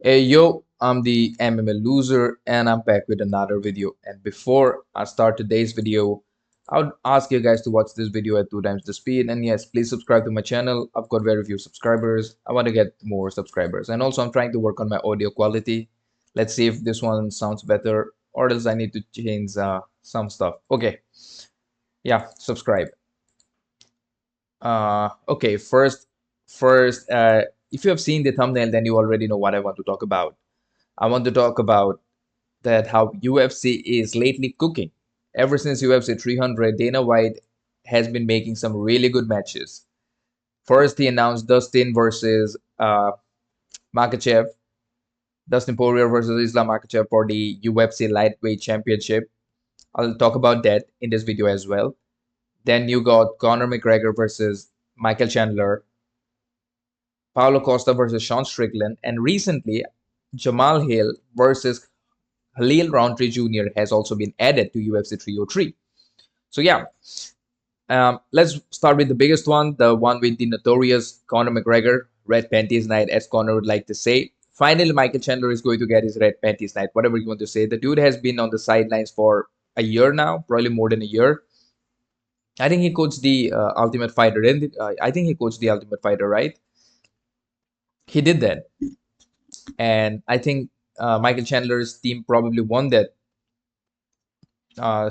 Hey yo, I'm the MMA loser and I'm back with another video. And before I start today's video, I would ask you guys to watch this video at 2 times the speed. And yes, please subscribe to my channel. I've got very few subscribers. I want to get more subscribers. And also, I'm trying to work on my audio quality. Let's see if this one sounds better or else I need to change some stuff. Okay, yeah, subscribe. Okay, first, if you have seen the thumbnail, then you already know what I want to talk about. I want to talk about that how UFC is lately cooking. Ever since UFC 300, Dana White has been making some really good matches. First, he announced Dustin versus Makachev, Dustin Poirier versus Islam Makachev for the UFC Lightweight Championship. I'll talk about that in this video as well. Then you got Conor McGregor versus Michael Chandler, Paulo Costa versus Sean Strickland, and recently Jamahal Hill versus Khalil Rountree Jr. has also been added to UFC 303. So yeah, let's start with the biggest one, the one with the notorious Conor McGregor, Red Panties Night, as Conor would like to say. Finally, Michael Chandler is going to get his Red Panties Night, whatever you want to say. The dude has been on the sidelines for a year now, probably more than a year. I think he coached the Ultimate Fighter, and I think he coached the Ultimate Fighter, right? He did that, and I think Michael Chandler's team probably won that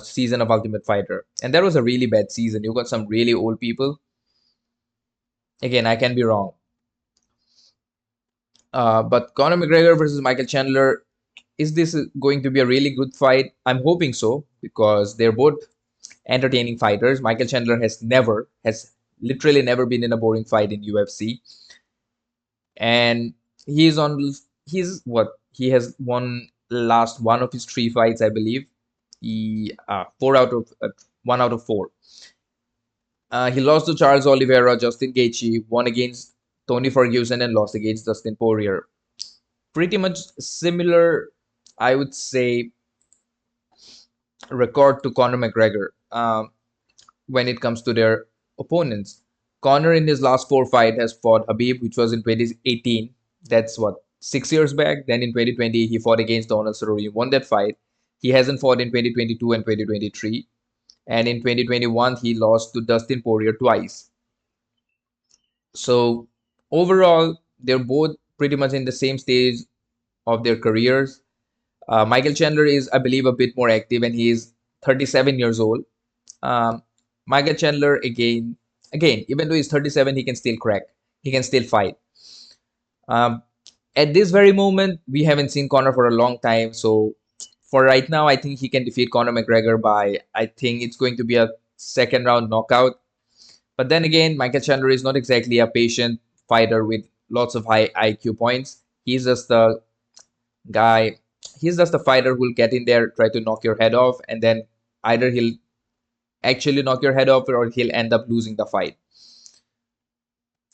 season of Ultimate Fighter. And that was a really bad season. You got some really old people. Again, I can be wrong. But Conor McGregor versus Michael Chandler, is this going to be a really good fight? I'm hoping so because they're both entertaining fighters. Michael Chandler has literally never been in a boring fight in UFC. And he's on, he's what? He has won last one of his three fights, I believe. He, four out of, 1 out of 4. He lost to Charles Oliveira, Justin Gaethje, won against Tony Ferguson, and lost against Dustin Poirier. Pretty much similar, I would say, record to Conor McGregor when it comes to their opponents. Conor in his last 4 fights has fought Habib, which was in 2018. That's what, 6 years back. Then in 2020, he fought against Donald Cerrone, won that fight. He hasn't fought in 2022 and 2023. And in 2021, he lost to Dustin Poirier twice. So overall, they're both pretty much in the same stage of their careers. Michael Chandler is, I believe, a bit more active, and he is 37 years old. Um, Michael Chandler, again, even though he's 37, he can still crack. He can still fight. Um, at this very moment, we haven't seen Conor for a long time. So for right now, I think he can defeat Conor McGregor by, I think it's going to be a second round knockout. But then again, Michael Chandler is not exactly a patient fighter with lots of high IQ points. He's just the guy, he's just a fighter who'll get in there, try to knock your head off, and then either he'll actually knock your head off or he'll end up losing the fight.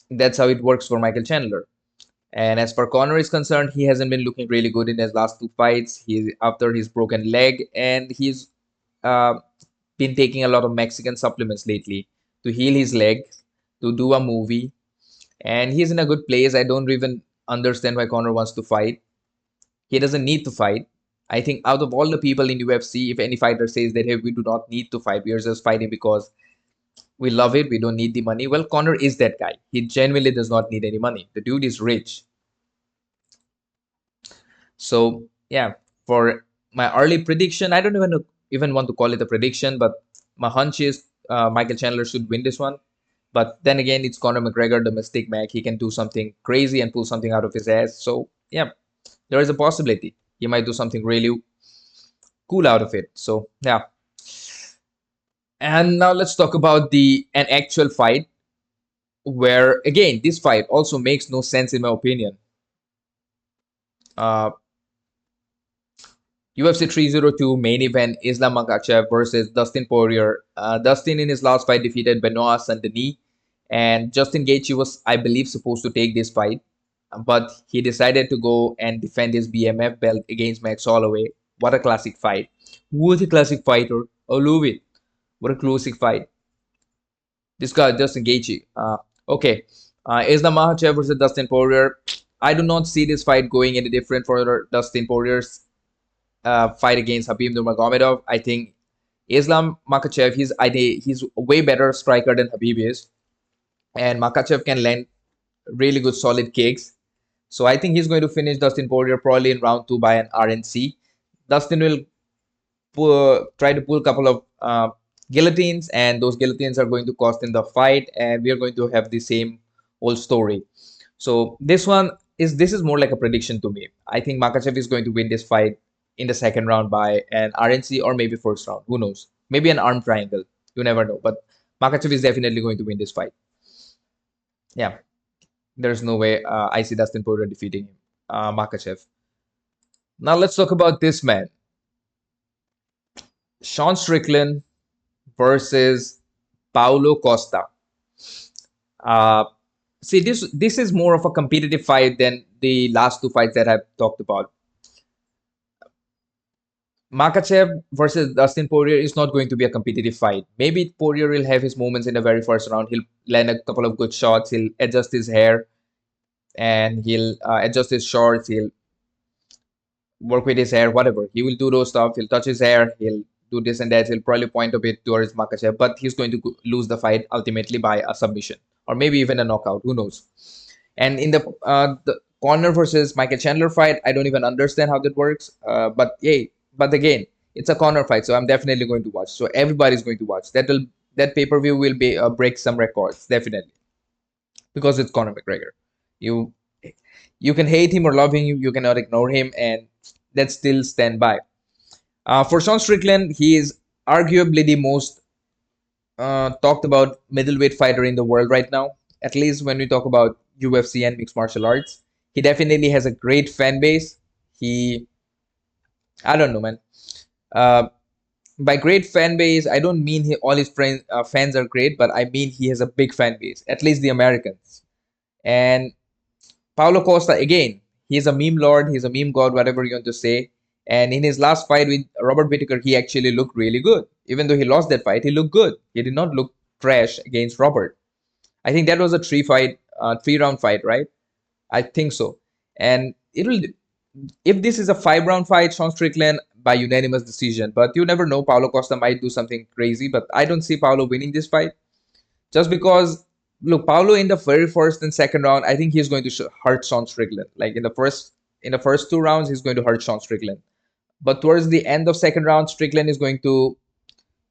That's how it works for Michael Chandler. And as far Conor is concerned, he hasn't been looking really good in his last 2 fights. He's after his broken leg, and he's uh, been taking a lot of Mexican supplements lately to heal his leg, to do a movie, and he's in a good place. I don't even understand why Conor wants to fight. He doesn't need to fight. I think out of all the people in UFC, if any fighter says that hey, we do not need to fight, we are just fighting because we love it, we don't need the money. Well, Conor is that guy. He genuinely does not need any money. The dude is rich. So yeah, for my early prediction, I don't even want to call it a prediction, but my hunch is Michael Chandler should win this one. But then again, it's Conor McGregor, the Mystic Mac. He can do something crazy and pull something out of his ass. So yeah, there is a possibility he might do something really cool out of it. So yeah. And now let's talk about the an actual fight where again this fight also makes no sense in my opinion. Uh, UFC 302 main event, Islam Makachev versus Dustin Poirier. Dustin in his last fight defeated Benoit Saint-Denis, and Justin Gaethje was, I believe, supposed to take this fight, but he decided to go and defend his BMF belt against Max Holloway. What a classic fight! What a classic fighter! I love it. What a classic fight! This guy, Justin Gaethje. Okay, Islam Makachev versus Dustin Poirier. I do not see this fight going any different for Dustin Poirier's fight against Habib Nurmagomedov. I think Islam Makachev, he's a way better striker than Habib is, and Makachev can land really good solid kicks. So I think he's going to finish Dustin Poirier probably in round two by an RNC. Dustin will try to pull a couple of guillotines, and those guillotines are going to cost in the fight, and we are going to have the same old story. So this is more like a prediction to me. I think Makachev is going to win this fight in the second round by an RNC or maybe first round. Who knows? Maybe an arm triangle. You never know. But Makachev is definitely going to win this fight. Yeah, there's no way I see Dustin Poirier defeating him, Makachev. Now let's talk about this man, Sean Strickland versus Paulo Costa. Uh, See, this is more of a competitive fight than the last two fights that I've talked about. Makachev versus Dustin Poirier is not going to be a competitive fight. Maybe Poirier will have his moments in the very first round. He'll land a couple of good shots. He'll adjust his hair and he'll adjust his shorts. He'll work with his hair, whatever. He will do those stuff. He'll touch his hair. He'll do this and that. He'll probably point a bit towards Makachev, but he's going to lose the fight ultimately by a submission or maybe even a knockout. Who knows? And in the Conor versus Michael Chandler fight, I don't even understand how that works. But again, it's a Conor fight, so I'm definitely going to watch. So everybody's going to watch. That pay-per-view will be break some records, definitely, because it's Conor McGregor. You you can hate him or love him, you cannot ignore him, and that still stand by. For Sean Strickland, he is arguably the most talked about middleweight fighter in the world right now. At least when we talk about UFC and mixed martial arts, he definitely has a great fan base. I don't know, man. Uh, by great fan base, I don't mean all his fans are great, but I mean he has a big fan base. At least the Americans. And Paulo Costa, again, he's a meme lord, he's a meme god, whatever you want to say. And in his last fight with Robert Whittaker, he actually looked really good. Even though he lost that fight, he looked good. He did not look trash against Robert. I think that was a three-round fight, right? I think so. And if this is a five-round fight, Sean Strickland by unanimous decision. But you never know, Paulo Costa might do something crazy. But I don't see Paulo winning this fight, just because look, Paulo in the very first and second round, I think he's going to hurt Sean Strickland. Like in the first two rounds, he's going to hurt Sean Strickland. But towards the end of second round, Strickland is going to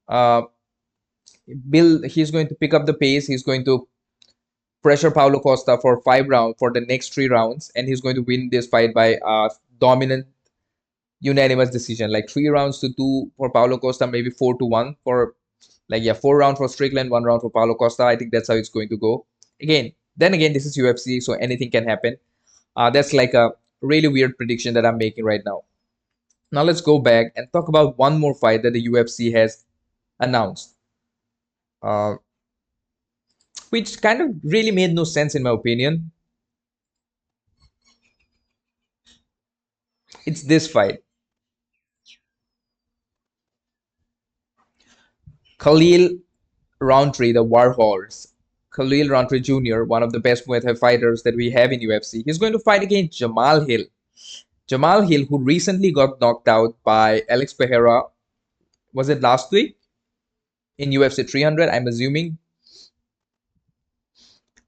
uh, build. He's going to pick up the pace. He's going to pressure Paulo Costa for 5 rounds for the next 3 rounds, and he's going to win this fight by dominant unanimous decision, like 3 rounds to 2 for Paulo Costa, maybe 4-1 for 4 rounds for Strickland, 1 round for Paulo Costa. I think that's how it's going to go. Then again, this is UFC, so anything can happen. That's like a really weird prediction that I'm making right now. Now let's go back and talk about one more fight that the UFC has announced, uh, which kind of really made no sense in my opinion. It's this fight. Khalil Rountree, the war horse. Khalil Rountree Jr., one of the best Muay Thai fighters that we have in UFC. He's going to fight against Jamahal Hill. Jamahal Hill, who recently got knocked out by Alex Pereira, was it last week in UFC 300? I'm assuming.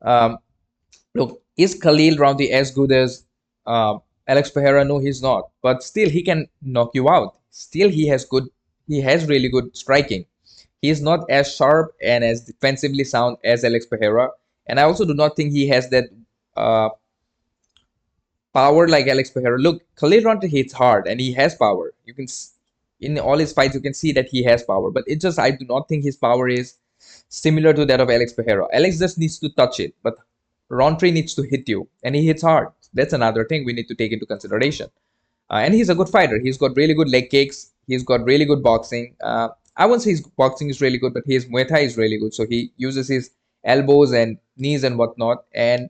Um, Look, is Khalil Rountree as good as Alex Pereira? No, he's not. But still, he can knock you out. Still, he has really good striking. He is not as sharp and as defensively sound as Alex Pereira, and I also do not think he has that uh, power like Alex Pereira. Look, Khalil Rountree hits hard and he has power. In all his fights, you can see that he has power, but it just I do not think his power is similar to that of Alex Pereira. Alex just needs to touch it, but Rountree needs to hit you, and he hits hard. That's another thing we need to take into consideration. And he's a good fighter. He's got really good leg kicks. He's got really good boxing. I won't say his boxing is really good, but his Muay Thai is really good. So he uses his elbows and knees and whatnot. And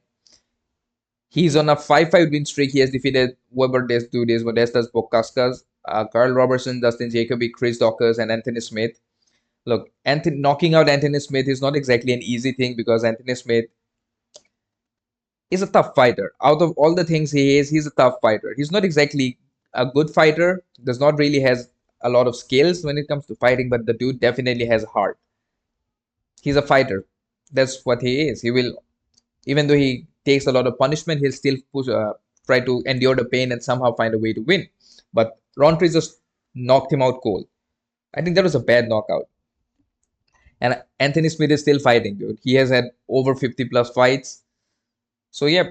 he's on a 5-5 win streak. He has defeated Weber Des Modestas Bokaskas, Carl Robertson, Dustin Jacoby, Chris Dawkins, and Anthony Smith. Look, knocking out Anthony Smith is not exactly an easy thing because Anthony Smith He's a tough fighter. Out of all the things he is, he's a tough fighter. He's not exactly a good fighter. Does not really has a lot of skills when it comes to fighting, but the dude definitely has heart. He's a fighter. That's what he is. He will, even though he takes a lot of punishment, he'll still try to endure the pain and somehow find a way to win. But Rountree just knocked him out cold. I think that was a bad knockout. And Anthony Smith is still fighting, dude. He has had over 50 plus fights. So yeah,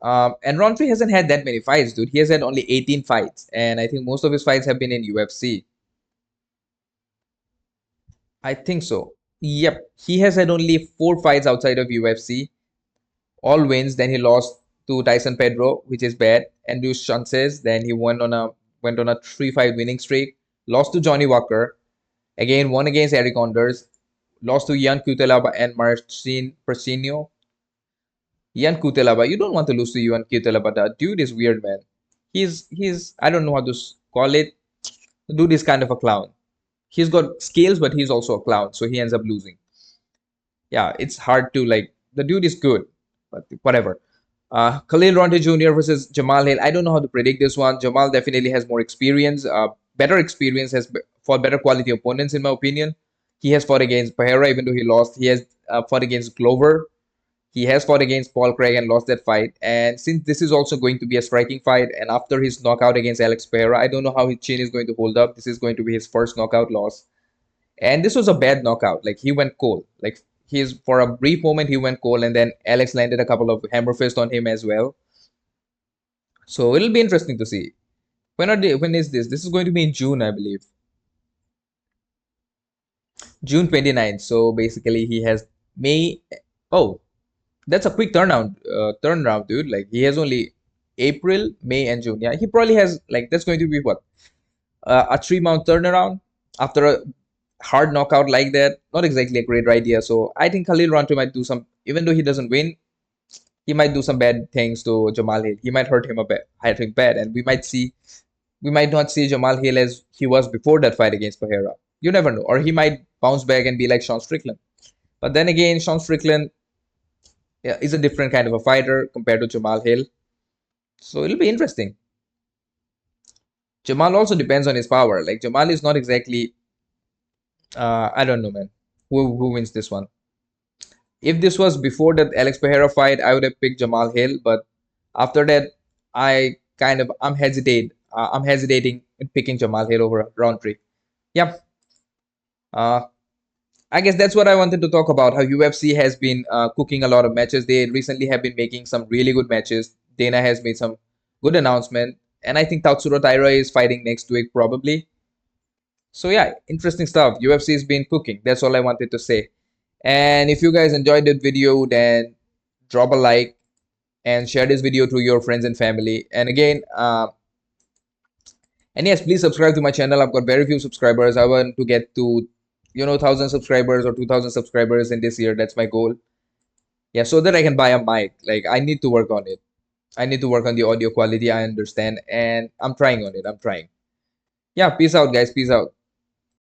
and Rountree hasn't had that many fights, dude. He has had only 18 fights, and I think most of his fights have been in UFC. I think so. Yep, he has had only 4 fights outside of UFC, all wins. Then he lost to Tyson Pedro, which is bad, and Luis Sanchez. Then he went on a 3-5 winning streak. Lost to Johnny Walker. Again, won against Eric Anders. Lost to Ian Cutelaba and Marcin Persinio. Ian Cutelaba, you don't want to lose to Ian Cutelaba. That dude is weird, man. He's I don't know how to call it. The dude is kind of a clown. He's got skills, but he's also a clown, so he ends up losing. Yeah, it's hard to like. The dude is good, but whatever. Khalil Rountree Jr. versus Jamahal Hill. I don't know how to predict this one. Jamal definitely has more experience, better experience, has fought better quality opponents, in my opinion. He has fought against Pereira, even though he lost. He has fought against Glover. He has fought against Paul Craig and lost that fight. And since this is also going to be a striking fight, and after his knockout against Alex Pereira, I don't know how his chin is going to hold up. This is going to be his first knockout loss. And this was a bad knockout. Like he went cold. Like he's for a brief moment he went cold, and then Alex landed a couple of hammer fists on him as well. So it'll be interesting to see. When is this? This is going to be in June, I believe. June 29th. So basically he has May. Oh, that's a quick turnaround, dude. Like he has only April, May, and June. Yeah, he probably has like that's going to be what a 3 month turnaround after a hard knockout like that. Not exactly a great idea. So I think Khalil Rountree might do some, even though he doesn't win, he might do some bad things to Jamal Hill. He might hurt him bad, and we might not see Jamal Hill as he was before that fight against Pereira. You never know, or he might bounce back and be like Sean Strickland. But then again, Sean Strickland, yeah, is a different kind of a fighter compared to Jamal Hill. So it'll be interesting. Jamal also depends on his power. Like Jamal is not exactly I don't know, man. Who wins this one? If this was before that Alex Pereira fight, I would have picked Jamal Hill, but after that, I'm hesitating in picking Jamal Hill over Roundtree. Yeah. Uh, I guess that's what I wanted to talk about. How UFC has been cooking a lot of matches. They recently have been making some really good matches. Dana has made some good announcement, and I think Tatsuro Taira is fighting next week probably. So yeah, interesting stuff. UFC has been cooking. That's all I wanted to say. And if you guys enjoyed the video, then drop a like and share this video to your friends and family. And again, and yes, please subscribe to my channel. I've got very few subscribers. I want to get to 1,000 subscribers or 2,000 subscribers in this year. That's my goal. Yeah, so that I can buy a mic. Like I need to work on it. I need to work on the audio quality. I understand, and I'm trying on it. I'm trying. Yeah, peace out, guys. Peace out.